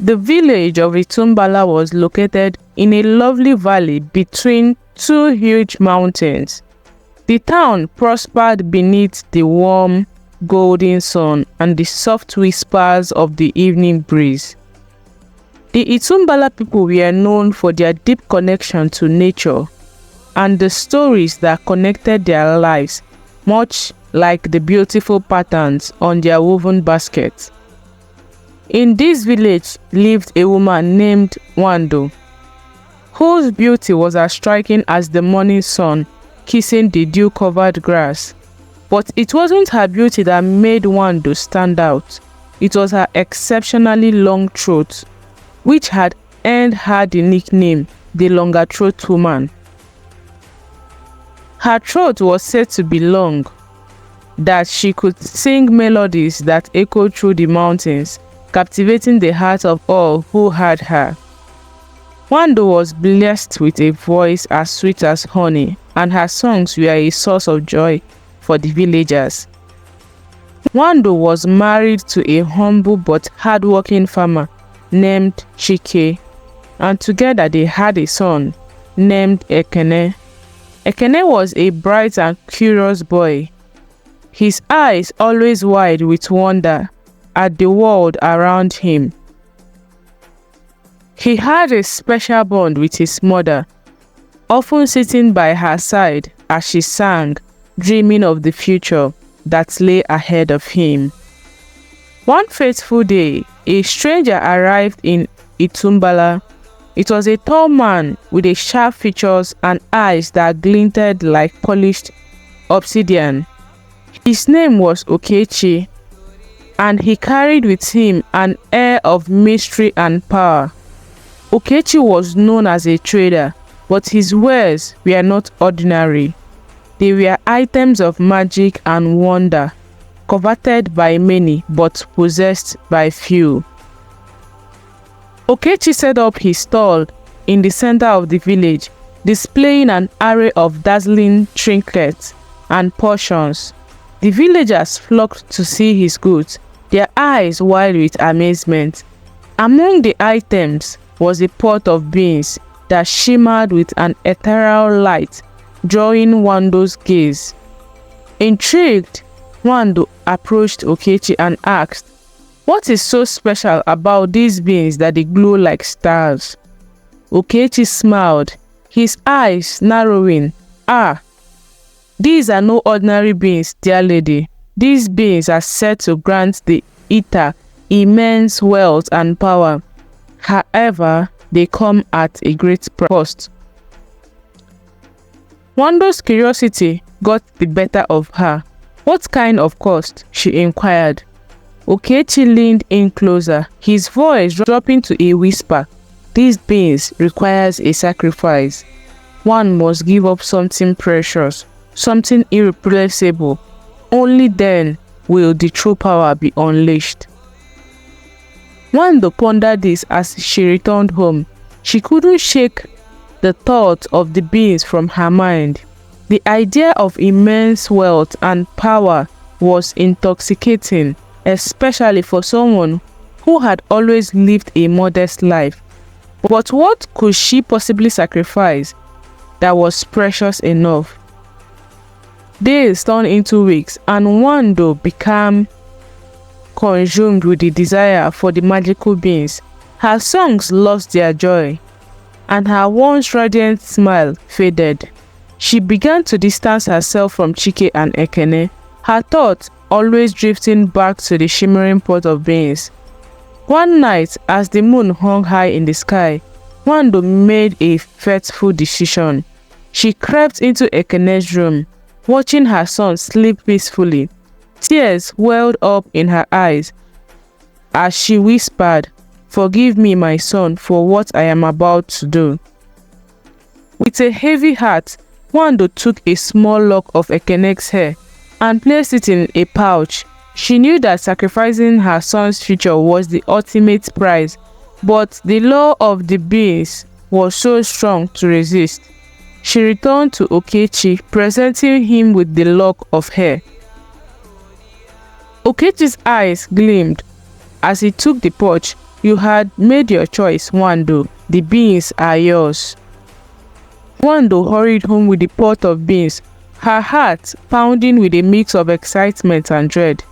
The village of Itumbula was located in a lovely valley between two huge mountains. The town prospered beneath the warm, golden sun and the soft whispers of the evening breeze. The Itumbula people were known for their deep connection to nature and the stories that connected their lives, much like the beautiful patterns on their woven baskets. In this village lived a woman named Nwando, whose beauty was as striking as the morning sun kissing the dew-covered grass. But it wasn't her beauty that made Nwando stand out. It was her exceptionally long throat, which had earned her the nickname the longer throat woman. Her throat was said to be long, that she could sing melodies that echoed through the mountains, captivating the heart of all who heard her. Nwando was blessed with a voice as sweet as honey, and her songs were a source of joy for the villagers. Nwando was married to a humble but hardworking farmer named Chike, and together they had a son named Ekene. Ekene was a bright and curious boy, his eyes always wide with wonder at the world around him. He had a special bond with his mother, often sitting by her side as she sang, dreaming of the future that lay ahead of him. One fateful day, a stranger arrived in Itumbula. It was a tall man with a sharp features and eyes that glinted like polished obsidian. His name was Okechi, and he carried with him an air of mystery and power. Okechi was known as a trader, but his wares were not ordinary. They were items of magic and wonder, coveted by many but possessed by few. Okechi set up his stall in the center of the village, displaying an array of dazzling trinkets and potions. The villagers flocked to see his goods, their eyes wide with amazement. Among the items was a pot of beans that shimmered with an ethereal light, drawing Nwando's gaze. Intrigued, Nwando approached Okechi and asked, "What is so special about these beans that they glow like stars?" Okechi smiled, his eyes narrowing. "Ah, these are no ordinary beans, dear lady. These beans are said to grant the eater immense wealth and power. However, they come at a great cost." Nwando's curiosity got the better of her. "What kind of cost?" she inquired. Okechi leaned in closer, his voice dropping to a whisper. "These beans requires a sacrifice. One must give up something precious, something irreplaceable. Only then will the true power be unleashed." Nwando pondered this as she returned home. She couldn't shake the thought of the beans from her mind. The idea of immense wealth and power was intoxicating, especially for someone who had always lived a modest life. But what could she possibly sacrifice that was precious enough? Days turned into weeks, and Nwando became consumed with the desire for the magical beans. Her songs lost their joy, and her once radiant smile faded. She began to distance herself from Chike and Ekene, her thoughts always drifting back to the shimmering pot of beans. One night, as the moon hung high in the sky, Nwando made a fateful decision. She crept into Ekene's room, watching her son sleep peacefully. Tears welled up in her eyes as she whispered, "Forgive me, my son, for what I am about to do." With a heavy heart, Nwando took a small lock of Ekene's hair and placed it in a pouch. She knew that sacrificing her son's future was the ultimate prize, but the law of the beans was so strong to resist. She returned to Okechi, presenting him with the lock of hair. Okechi's eyes gleamed as he took the porch. "You had made your choice, Nwando. The beans are yours." Nwando hurried home with the pot of beans, her heart pounding with a mix of excitement and dread.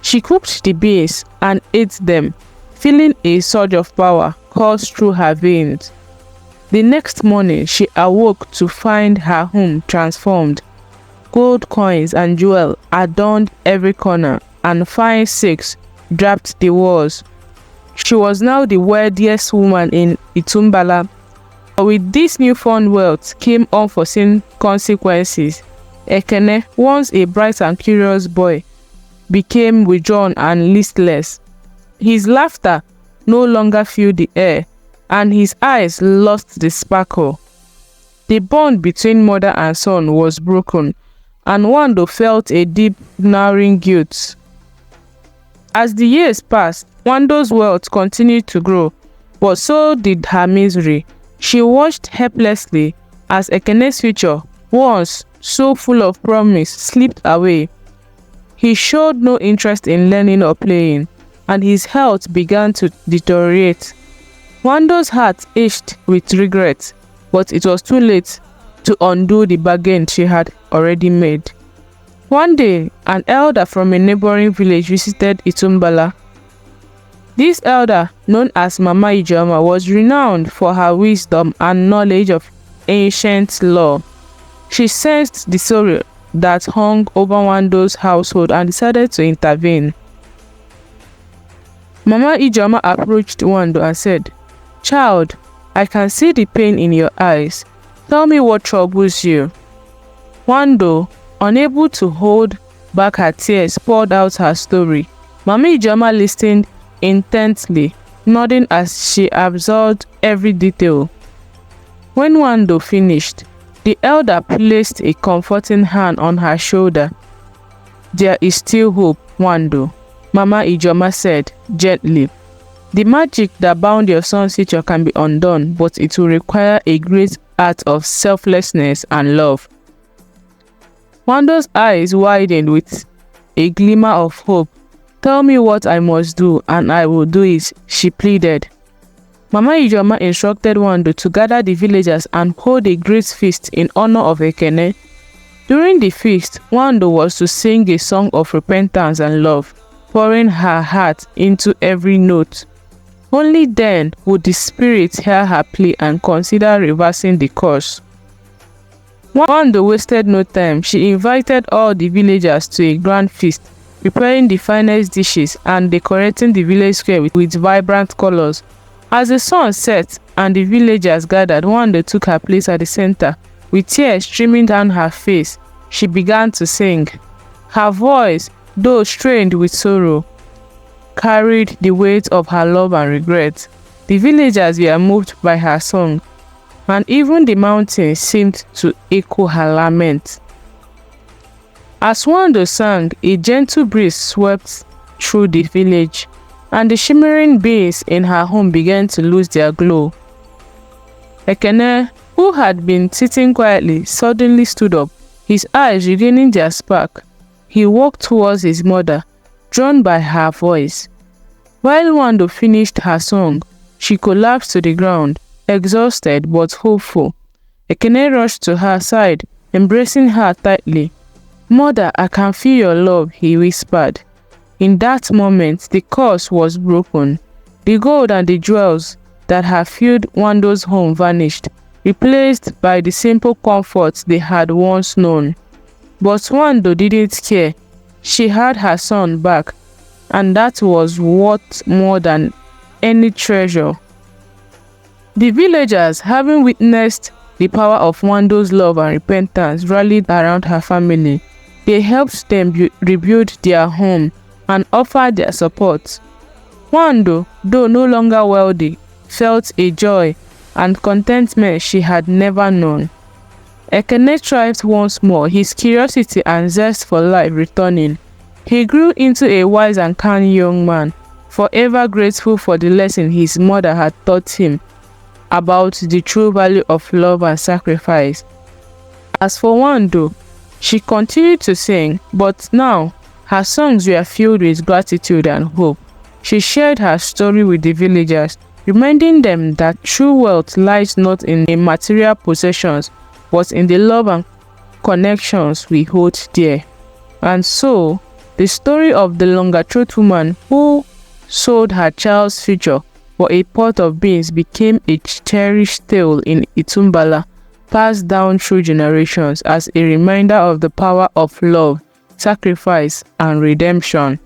She cooked the beans and ate them, feeling a surge of power course through her veins. The next morning, she awoke to find her home transformed. Gold coins and jewels adorned every corner, and fine silks draped the walls. She was now the wealthiest woman in Itumbula. But with this newfound wealth came unforeseen consequences. Ekene, once a bright and curious boy, became withdrawn and listless. His laughter no longer filled the air, and his eyes lost the sparkle. The bond between mother and son was broken, and Nwando felt a deep, gnawing guilt. As the years passed, Nwando's wealth continued to grow, but so did her misery. She watched helplessly as Ekene's future, once so full of promise, slipped away. He showed no interest in learning or playing, and his health began to deteriorate. Nwando's heart ached with regret, but it was too late to undo the bargain she had already made. One day, an elder from a neighboring village visited Itumbula. This elder, known as Mama Ijeoma, was renowned for her wisdom and knowledge of ancient law. She sensed the sorrow that hung over Nwando's household and decided to intervene. Mama Ijeoma approached Nwando and said, "Child, I can see the pain in your eyes. Tell me what troubles you." Nwando, unable to hold back her tears, poured out her story. Mama Ijeoma listened intently, nodding as she absorbed every detail. When Nwando finished, the elder placed a comforting hand on her shoulder. "There is still hope, Nwando," Mama Ijeoma said gently. "The magic that bound your son's future can be undone, but it will require a great act of selflessness and love." Nwando's eyes widened with a glimmer of hope. "Tell me what I must do, and I will do it," she pleaded. Mama Ijeoma instructed Nwando to gather the villagers and hold a great feast in honor of Ekene. During the feast, Nwando was to sing a song of repentance and love, pouring her heart into every note. Only then would the spirit hear her plea and consider reversing the course. Nwando wasted no time. She invited all the villagers to a grand feast, preparing the finest dishes and decorating the village square with vibrant colors. As the sun set and the villagers gathered, Nwando took her place at the center. With tears streaming down her face, she began to sing. Her voice, though strained with sorrow, carried the weight of her love and regret. The villagers were moved by her song, and even the mountains seemed to echo her lament. As Nwando sang, a gentle breeze swept through the village, and the shimmering beams in her home began to lose their glow. Ekene, who had been sitting quietly, suddenly stood up, his eyes regaining their spark. He walked towards his mother, drawn by her voice. While Nwando finished her song, she collapsed to the ground, exhausted but hopeful. Ekene rushed to her side, embracing her tightly. "Mother, I can feel your love," he whispered. In that moment, the curse was broken. The gold and the jewels that had filled Nwando's home vanished, replaced by the simple comforts they had once known. But Nwando didn't care. She had her son back, and that was worth more than any treasure. The villagers, having witnessed the power of Nwando's love and repentance, rallied around her family. They helped them rebuild their home and offered their support. Nwando, though no longer wealthy, felt a joy and contentment she had never known. Ekene thrived once more, his curiosity and zest for life returning. He grew into a wise and kind young man, forever grateful for the lesson his mother had taught him about the true value of love and sacrifice. As for Nwando, she continued to sing, but now her songs were filled with gratitude and hope. She shared her story with the villagers, reminding them that true wealth lies not in the material possessions, but in the love and connections we hold dear. And so, the story of the longer-throat woman who sold her child's future for a pot of beans became a cherished tale in Itumbula, passed down through generations as a reminder of the power of love, sacrifice, and redemption.